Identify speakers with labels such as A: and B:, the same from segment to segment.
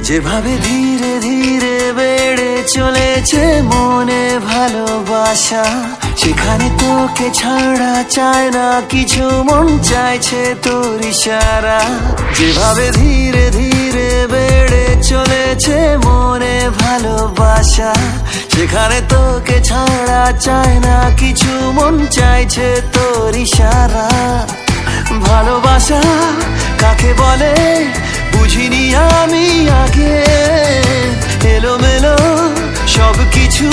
A: যেভাবে ধীরে ধীরে বেড়ে চলেছে মনে ভালোবাসা, সেখানে তোকে ছাড়া চায় না কিছু, মন চাইছে তোর ইশারা। যেভাবে ধীরে ধীরে বেড়ে চলেছে মনে ভালোবাসা, সেখানে তোকে ছাড়া চায় না কিছু, মন চাইছে তোর ইশারা। ভালোবাসা কাকে বলে বুঝিনি আমি আগে, এলোমেলো সব কিছু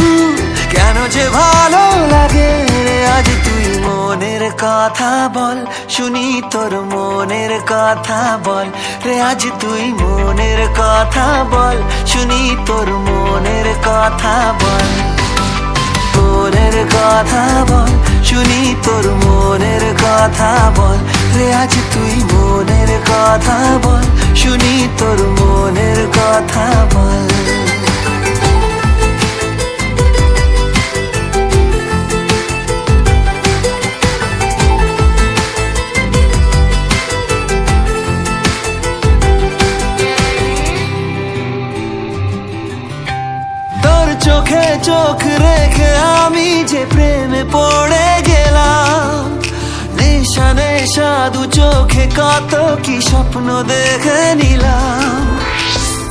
A: কেন যে ভালো লাগে রে। আজ তুই মনের কথা বল, শুনি তোর মনের কথা বল রে। আজ তুই মনের কথা বল, শুনি তোর মনের কথা বল। মনের কথা বল, শুনি তোর মনের কথা বল রে। আজ তুই মনের কথা বল, শুনি তোর মনের কথা বল। তোর চোখে চোখ রেখে আমি যে প্রেমে পড়ে গেলাম, নেশা নেশা দু চোখে কত কি স্বপ্ন দেখে নিলাম।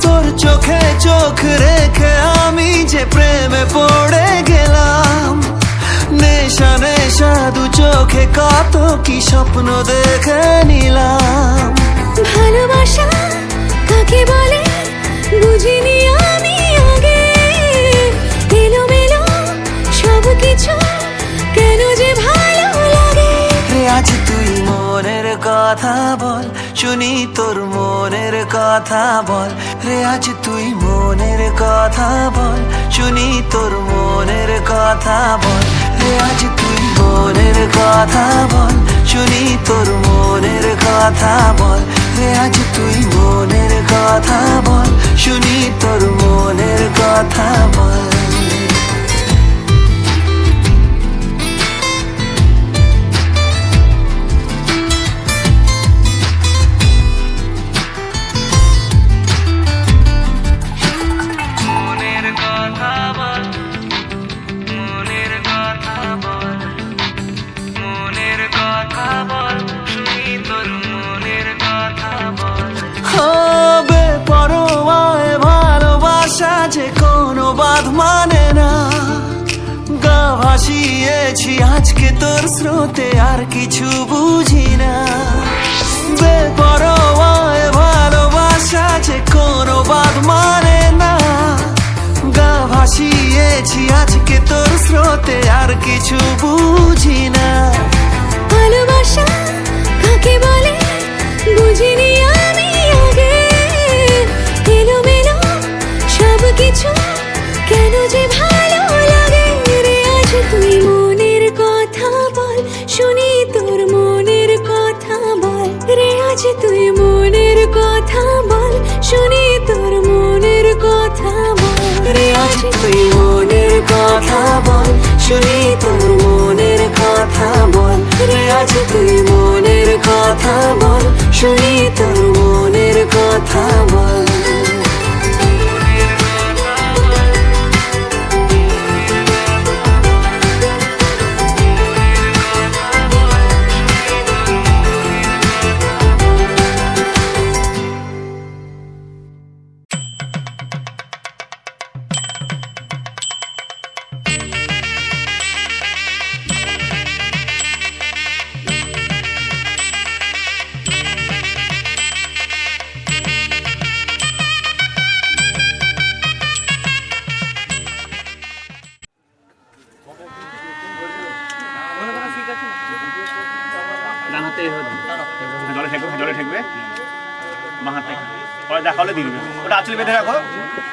A: তোর চোখে চোখ রেখে আমি যে প্রেমে পড়ে গেলাম, নেশা নেশা দু চোখে কত কি স্বপ্ন দেখে নিলাম।
B: ভালোবাসা কাকে বলে বুঝিনি আমি আগে, এলোমেলো সব কিছু কেন যে ভালো লাগে
A: রে। আজ তুই মনের কথা বল, শুনি তোর মনের কথা বল রে। আজ তুই মনের কথা বল, শুনি তোর মনের কথা বল রে। আজ তুই মনের কথা বল, শুনি তোর মনের কথা বল রে। আজ তুই মনের কথা বল, শুনি তোর মনের কথা বল। যে কোনো বাঁধ মানে না, গা ভাসিয়েছি আজকে তোর স্রোতে, আর কিছু বুঝি না। বেপরোয়ায় ভালোবাসা যে কোনো বাঁধ মানে না, গা ভাসিয়েছি আজকে তোর স্রোতে, আর কিছু বুঝি না।
B: ভালোবাসা কাকে বলে বুঝিনি আমি আগে, এলোমেলো সব কিছু কেন যে ভালো লাগে রে। আজ তুই মনের কথা বল, শুনি তোর মনের কথা বল রে। আজ তুই মনের কথা বল, শুনি তোর মনের কথা বল রে। আজ
A: তুই মনের কথা বল, শুনি তোর মনের কথা বল রে। আজ তুই মনের কথা বল, শুনি তোর মনের কথা বল।
C: জলে ঠেকবে বাঁ হাতে পরে দেখালে দিয়ে দেবে। ওটা আঁচলে বেঁধে রাখো,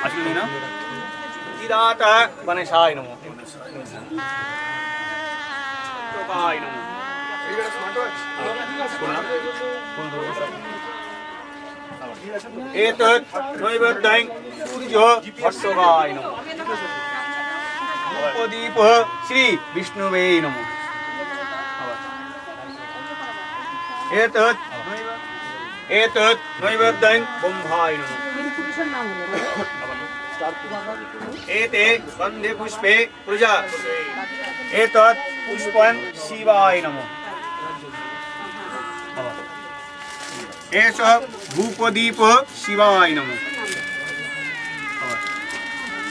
C: আঁচলে নিয়ে নাও। চিরাটা মানে সাই নমো, টোকাই নমো। এতৎ নৈবেদ্যং সূর্য ভট্টকায় নমো। উপদীপ শ্রী বিষ্ণুবে নমো। এতৎ নৈবেদ্যং ব্রহ্মায় নমো। एते गन्धे पुष्पे पूजा एतत् पुष्पं शिवाय नमः एषः धूपदीप शिवाय नमः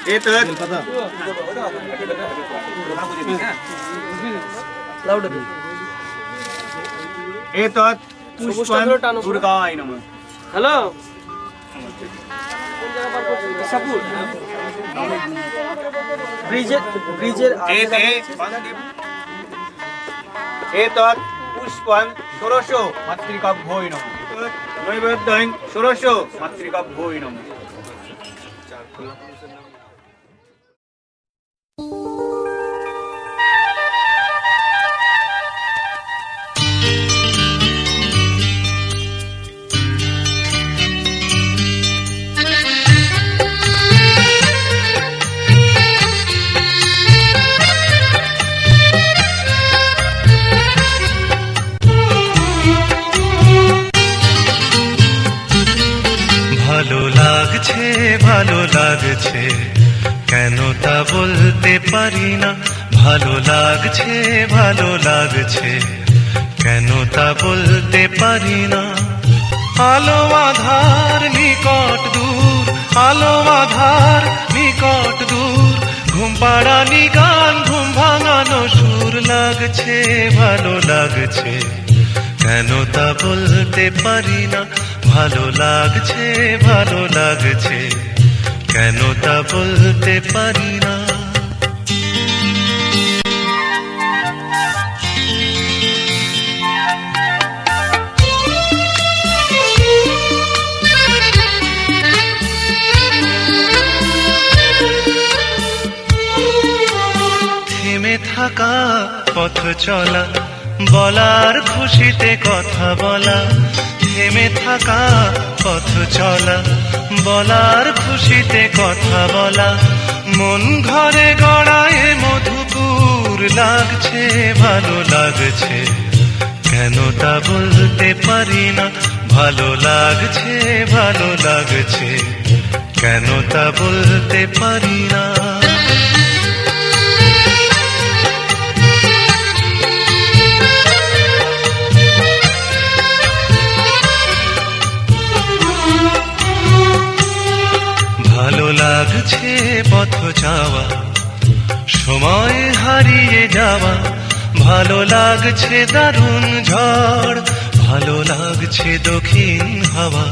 C: एतत् एतत् पुष्पं दुर्गाय नमः
D: হ্যালো ব্রিজের
C: एते एतत् पुष्पं षोडश मातृकाभ्योय नमः नैवेद्यं षोडश मातृकाभ्योय नमः
E: ভালো লাগছে কেন তা বলতে পারি না ভালো লাগছে কেন তা বলতে পারি না আলো আধার নিকট দূর আলো আধার নিকট দূর ঘুম পাড়ানি গান ঘুম ভাঙানো সুর লাগছে ভালো লাগছে কেন তা বলতে পারি না ভালো লাগছে কেন তা বলতে পারি না থেমে থাকা পথ চলা বলার খুশিতে কথা বলা থেমে থাকা পথ চলা বলার খুশিতে কথা বলা মন ঘরে গড়ায় মধুপুর লাগছে ভালো লাগছে কেন তা বলতে পারি না ভালো লাগছে কেন তা বলতে পারি না ভালো লাগছে পথ যাওয়া সময় হারিয়ে যাওয়া ভালো লাগছে দারুণ ঝড় ভালো লাগছে দক্ষিণ হাওয়া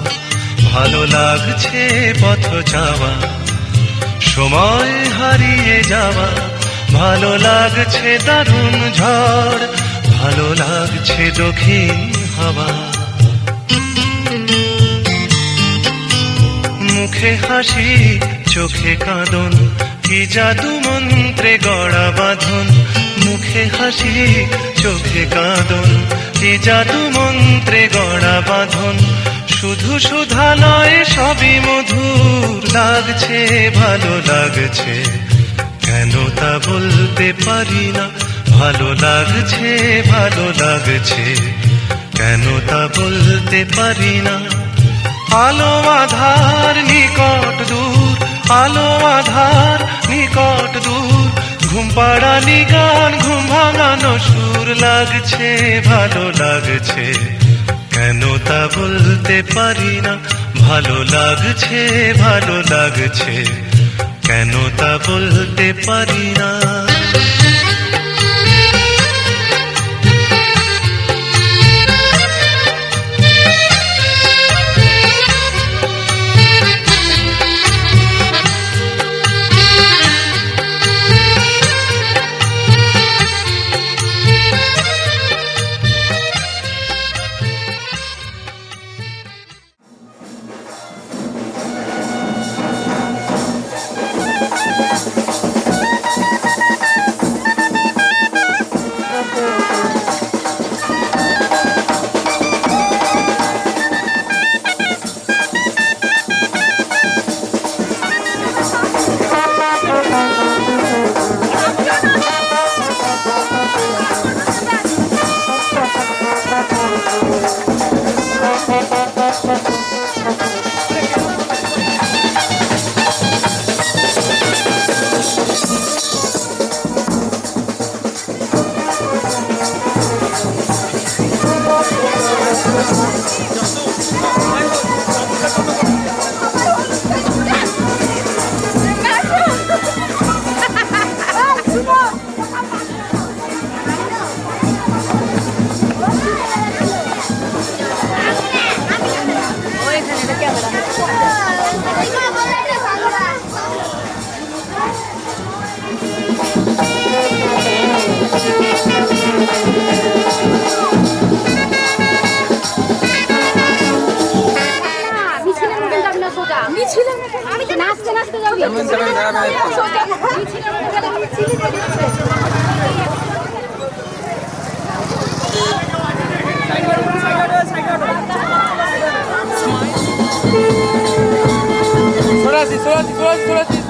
E: ভালো লাগছে পথ যাওয়া সময় হারিয়ে যাওয়া ভালো লাগছে দারুণ ঝড় ভালো লাগছে দক্ষিণ হাওয়া মুখে হাসি চোখে কাঁদন কি জাদু মন্ত্রে গড়া বাঁধন মুখে হাসি চোখে কাঁদন কি জাদু মন্ত্রে গড়া বাঁধন শুধু সুধা নয় সবই মধুর লাগছে ভালো লাগছে কেন তা বলতে পারি না ভালো লাগছে কেন তা বলতে পারি না আলো আধার নিকট দূর আলো আধার নিকট দূর ঘুম পাড়ানি গান ঘুম ভাঙানো সুর লাগছে ভালো লাগছে কেন তা বলতে পারি না ভালো লাগছে কেন তা বলতে পারি না
B: আমি তো নাচতে নাচতে যাবো
D: Sorasi, sorasi, sorasi, sorasi.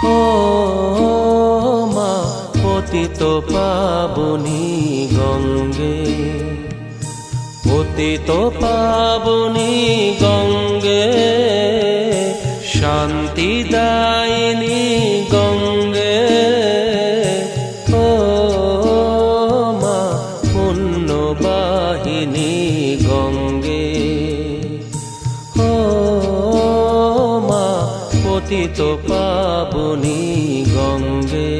D: ও মা পতিত পাবনী গঙ্গে, পতিত পাবনী গঙ্গে, শান্তি দায়িনী গঙ্গে, ও মা পুণ্যবাহিনী গঙ্গে, ও মা পতিত পাবনী গঙ্গে।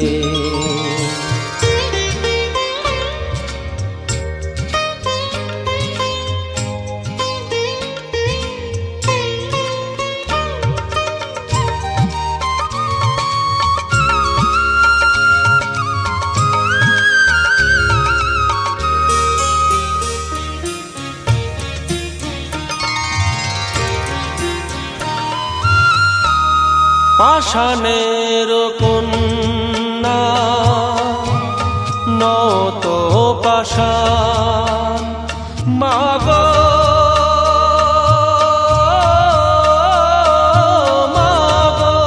D: পাষাণের কন্যা নত পাষাণ, মাগো মাগো,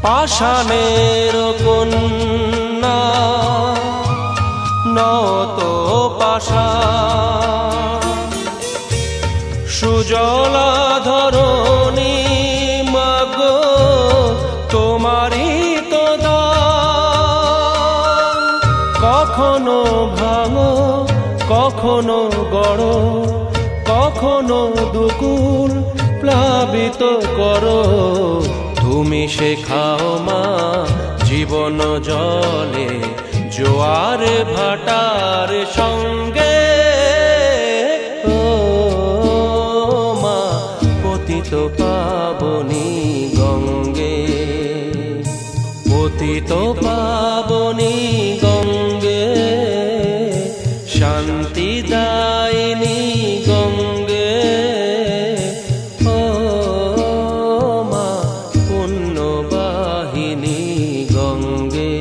D: পাষাণের কন্যা নত পাষাণ, সুজলা ধরণী মাগো তোমারই তো দান, কখনো ভাঙো কখনো গড়ো, কখনো দুকুল প্লাবিত করো, তুমি শেখাও মা জীবন জলে জোয়ার ভাটার সঙ্গে, ও মা পতিত পাবনী গঙ্গে, পতিত পাবনী গঙ্গে, শান্তি দায়িনী গঙ্গে, ও মা পুণ্যবাহিনী গঙ্গে।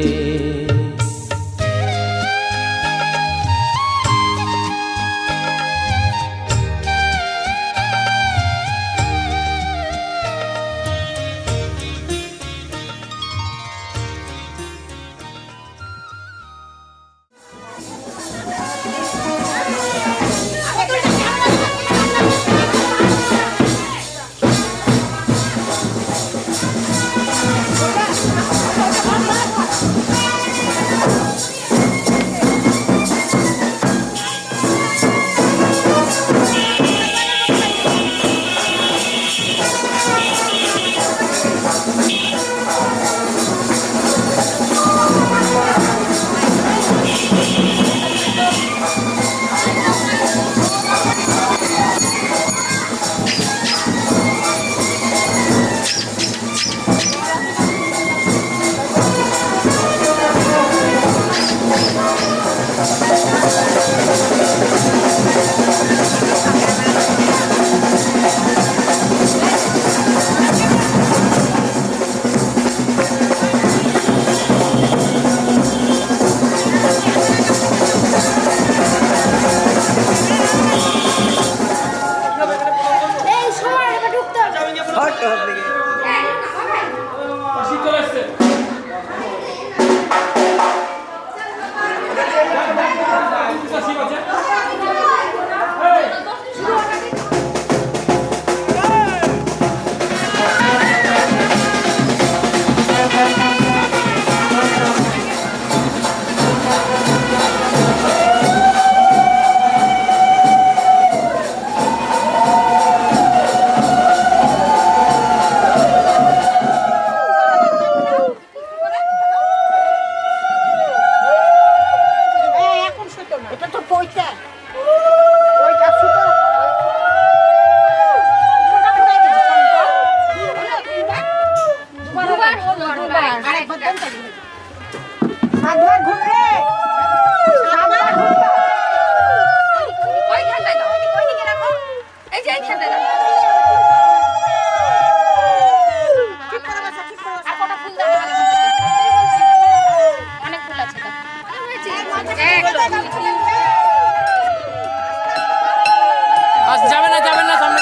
F: যাবে না সামনে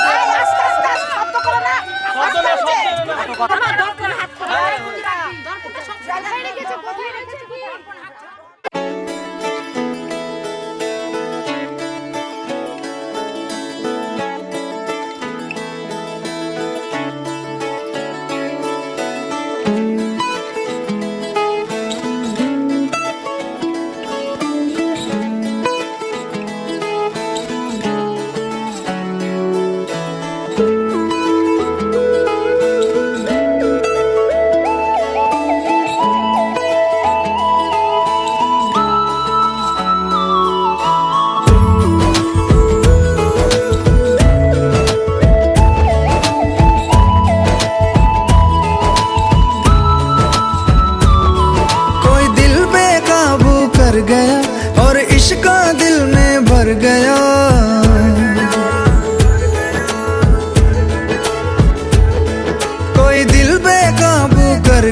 B: শব্দ করো না।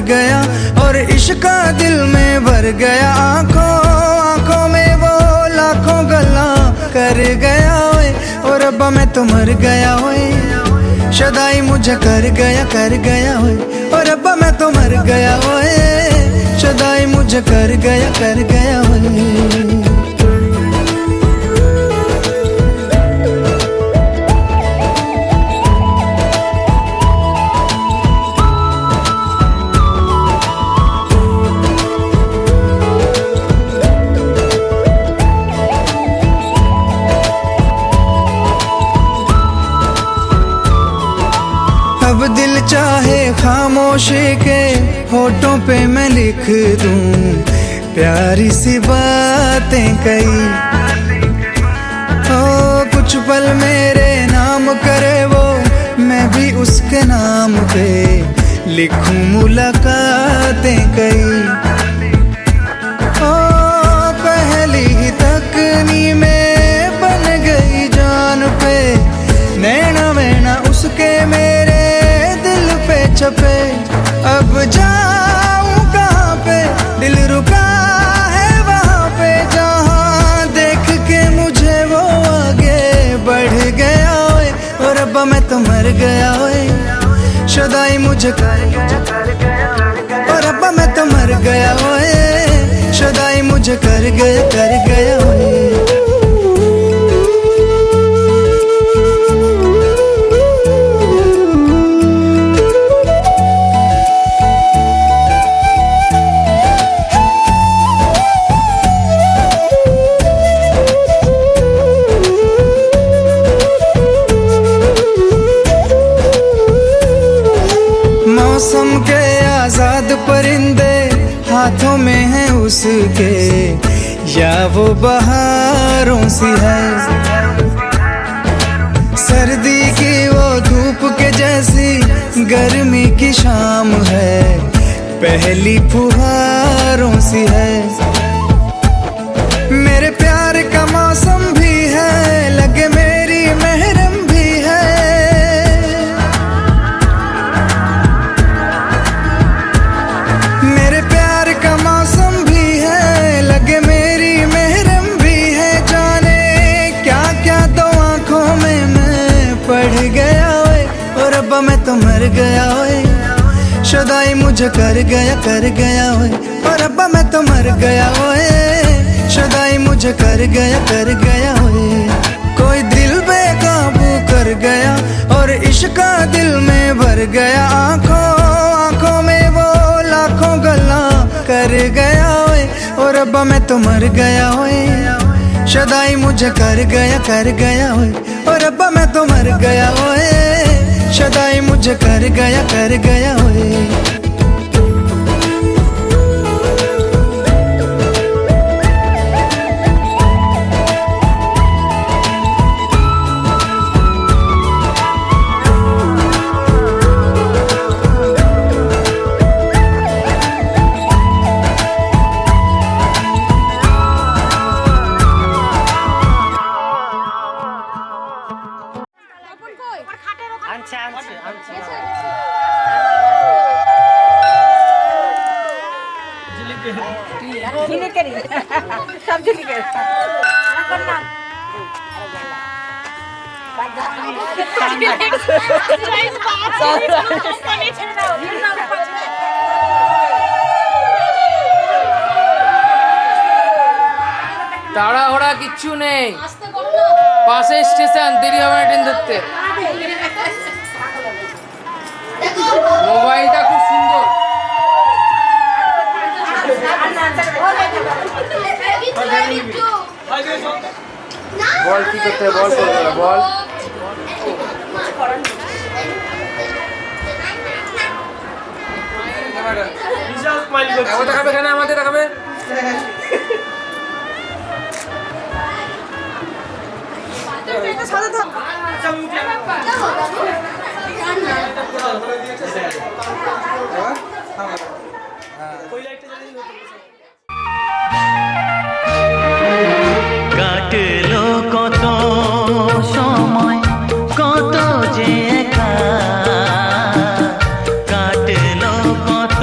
F: गया और इश्क का दिल में भर गया। आंखों आंखों में वो लाखों गल्ला कर गया ओए और रब्बा मैं तो मर गया ओए। शदाई मुझे कर गया ओए और रब्बा मैं तो मर गया ओए। शदाई मुझे कर गया ओए। अब दिल चाहे खामोशी के होठों पे मैं लिख दूं प्यारी सी बातें कई। ओ कुछ पल मेरे नाम करे वो मैं भी उसके नाम पे लिखूं मुलाकातें कई। ओ पहली ही तकनी में बन गई जान पे नैना वैना उसके मेरे छपे। अब जाऊं कहाँ पे दिल रुका है वहाँ पे जहाँ देख के मुझे वो आगे बढ़ गया ओए और रब्बा मैं तो मर गया ओए। शदाई मुझे कर गया और रब्बा मैं तो मर गया ओए। शदाई मुझे कर गया ओए। मौसम के आजाद परिंदे हाथों में है उसके या वो बहारों सी है। सर्दी की वो धूप के जैसी गर्मी की शाम है पहली फुहारों सी है। मेरे प्यार का मौसम भी है लगे मेरी महरम भी है। मेरे प्यार का मौसम भी है लगे मेरी महरम भी है। जाने क्या क्या तो आंखों में मैं पढ़ गया ओए और रब्बा मैं तो मर गया ओए। शदाई मुझे कर गया ओए और रब्बा मैं तो मर गया ओए। शदाई मुझे कर गया ओए। कोई दिल बेकाबू कर गया और इश्क का दिल में भर गया। आंखों आंखों में वो लाखों गल्ला कर गया ओए और रब्बा मैं तो मर गया ओए। शदाई मुझे कर गया ओए और रब्बा मैं तो मर गया ओए। शदाई मुझे कर गया ओए।
G: তাড়াহুড়া কিচ্ছু নেই, পাশে স্টেশন, দেরি হবে না ট্রেন ধরতে। মোবাইলটা খুব সুন্দর। বল কি করতে হবে, বল করবে না, বল। দেখাবে কেন আমাদের দেখাবে?
A: কাটলো কত সময় কত যে একা, কাটলো কত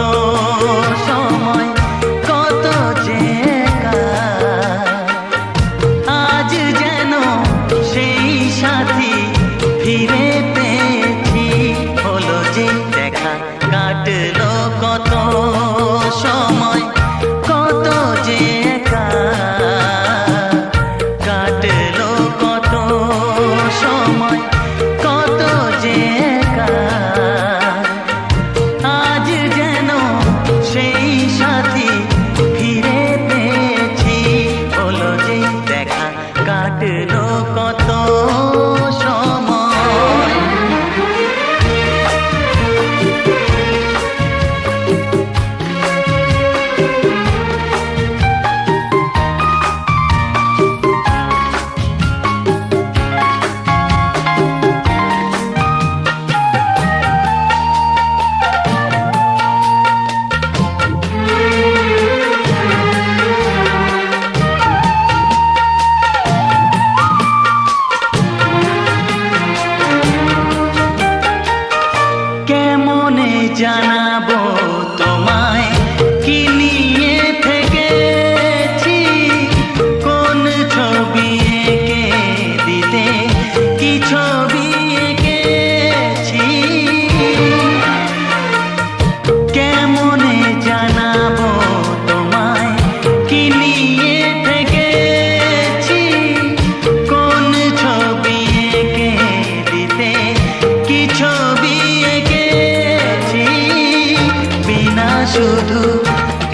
A: শুধু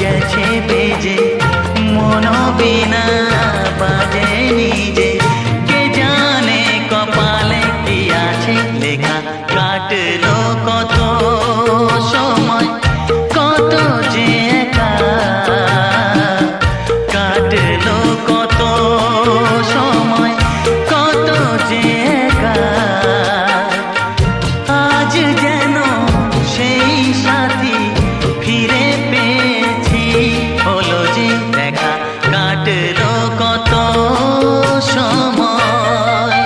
A: গেছে বেজে মনোবিনা বাজে নিজে কে জানে কপালে কি আছে লেখা কাটলো কত সময় কত যে একা কাটলো কত সময় কত যে একা আজ যেন সেই সাথী ফিরে পেয়েছি হলো যে দেখা কাটলো কত সময়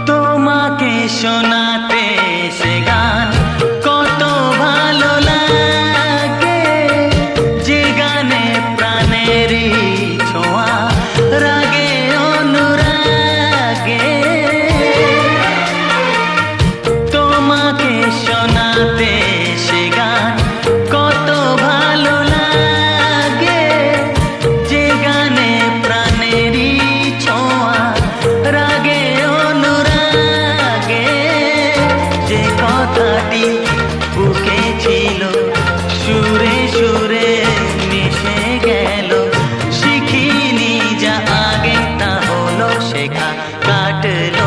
A: তোমাকে শোনাতে সে গান কত ভালো লাগে যে গানে প্রাণেরই ছোঁয়া রাগে অনুরাগে তোমাকে শোনাতে সে গান কত ভালো লাগে যে গানে প্রাণেরই ছোঁয়া রাগে অনুরাগে যে কথাটি বুকে ছিল সুরে সুরে মিশে গেল শিখিনি যা আগে তা হলো শেখা কাটলো